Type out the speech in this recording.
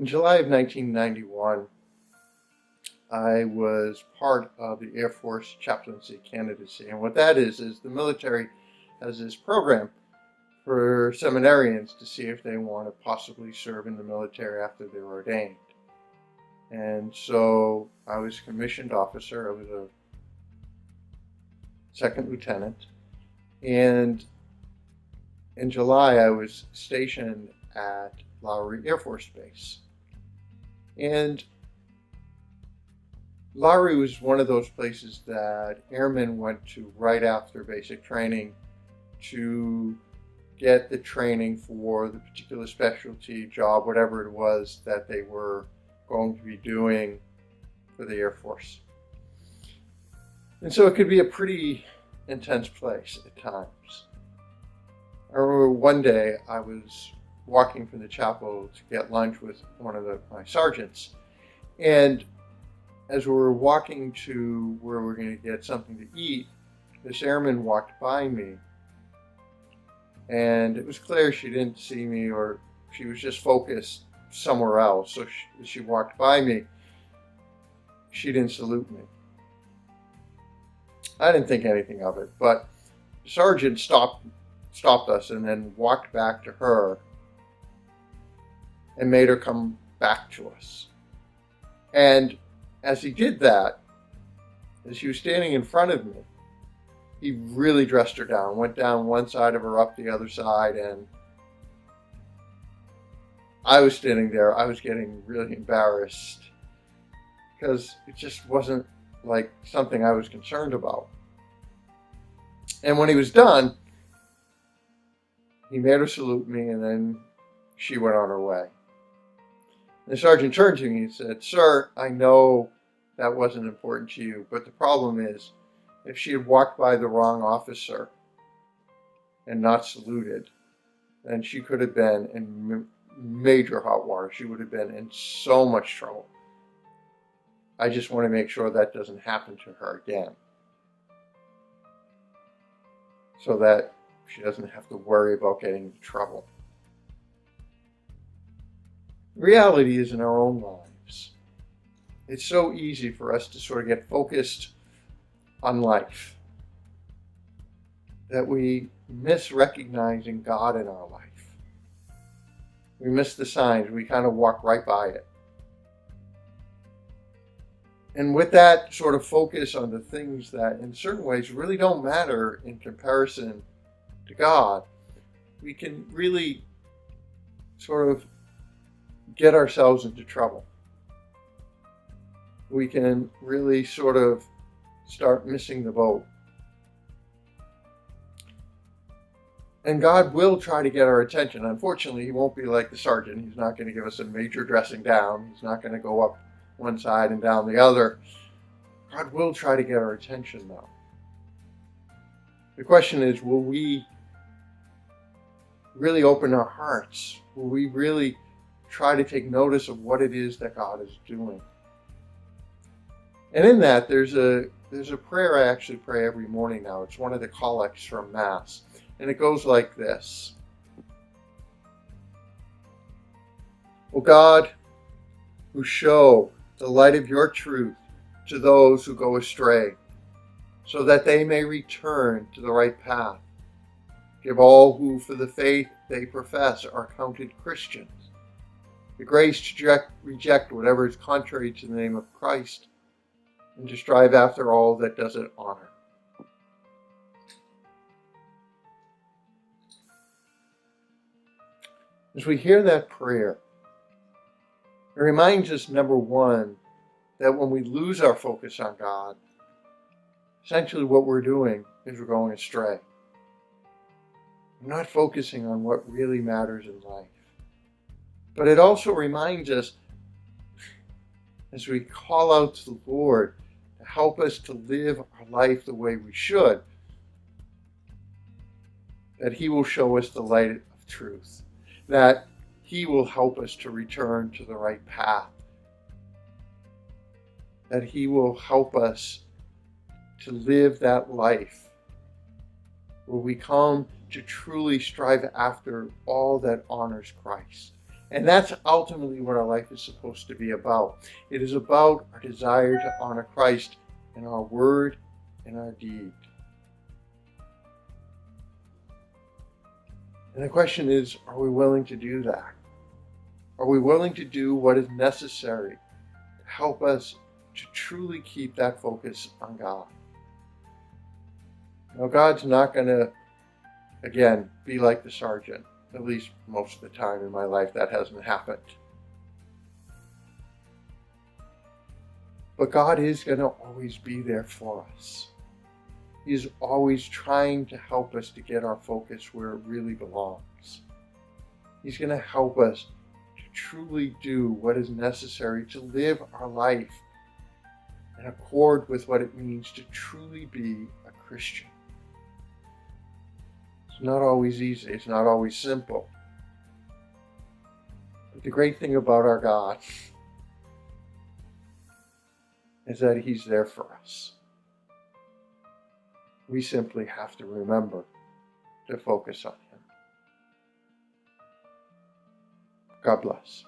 In July of 1991, I was part of the Air Force chaplaincy candidacy. And what that is the military has this program for seminarians to see if they want to possibly serve in the military after they're ordained. And so I was a commissioned officer. I was a second lieutenant. And in July, I was stationed at Lowry Air Force Base. And Lowry was one of those places that airmen went to right after basic training to get the training for the particular specialty, job, whatever it was that they were going to be doing for the Air Force. And so it could be a pretty intense place at times. I remember one day I was walking from the chapel to get lunch with one of my sergeants, and as we were walking to where we were going to get something to eat, this airman walked by me, and it was clear she didn't see me, or she was just focused somewhere else. So as she walked by me, she didn't salute me. I didn't think anything of it, but the sergeant stopped us and then walked back to her and made her come back to us. And as he did that, as she was standing in front of me, he really dressed her down, went down one side of her, up the other side, and I was standing there. I was getting really embarrassed because it just wasn't like something I was concerned about. And when he was done, he made her salute me, and then she went on her way. And the sergeant turned to me and said, "Sir, I know that wasn't important to you, but the problem is, if she had walked by the wrong officer and not saluted, then she could have been in major hot water. She would have been in so much trouble. I just want to make sure that doesn't happen to her again, so that she doesn't have to worry about getting into trouble." The reality is, in our own lives, it's so easy for us to sort of get focused on life that we miss recognizing God in our life. We miss the signs. We kind of walk right by it. And with that sort of focus on the things that in certain ways really don't matter in comparison to God, we can really sort of get ourselves into trouble. We can really sort of start missing the boat. And God will try to get our attention. Unfortunately, he won't be like the sergeant. He's not going to give us a major dressing down. He's not going to go up one side and down the other. God will try to get our attention, though. The question is, will we really open our hearts? Will we really try to take notice of what it is that God is doing? And in that, there's a prayer I actually pray every morning now. It's one of the collects from Mass. And it goes like this. O God, who show the light of your truth to those who go astray, so that they may return to the right path, give all who for the faith they profess are counted Christians the grace to reject whatever is contrary to the name of Christ, and to strive after all that does it honor. As we hear that prayer, it reminds us, number one, that when we lose our focus on God, essentially what we're doing is we're going astray. We're not focusing on what really matters in life. But it also reminds us, as we call out to the Lord to help us to live our life the way we should, that he will show us the light of truth, that he will help us to return to the right path, that he will help us to live that life where we come to truly strive after all that honors Christ, And that's ultimately what our life is supposed to be about. It is about our desire to honor Christ in our word and our deed. And the question is, are we willing to do that? Are we willing to do what is necessary to help us to truly keep that focus on God? Now, God's not going to, again, be like the sergeant. At least most of the time in my life, that hasn't happened. But God is going to always be there for us. He's always trying to help us to get our focus where it really belongs. He's going to help us to truly do what is necessary to live our life in accord with what it means to truly be a Christian. It's not always easy. It's not always simple. But the great thing about our God is that He's there for us. We simply have to remember to focus on Him. God bless.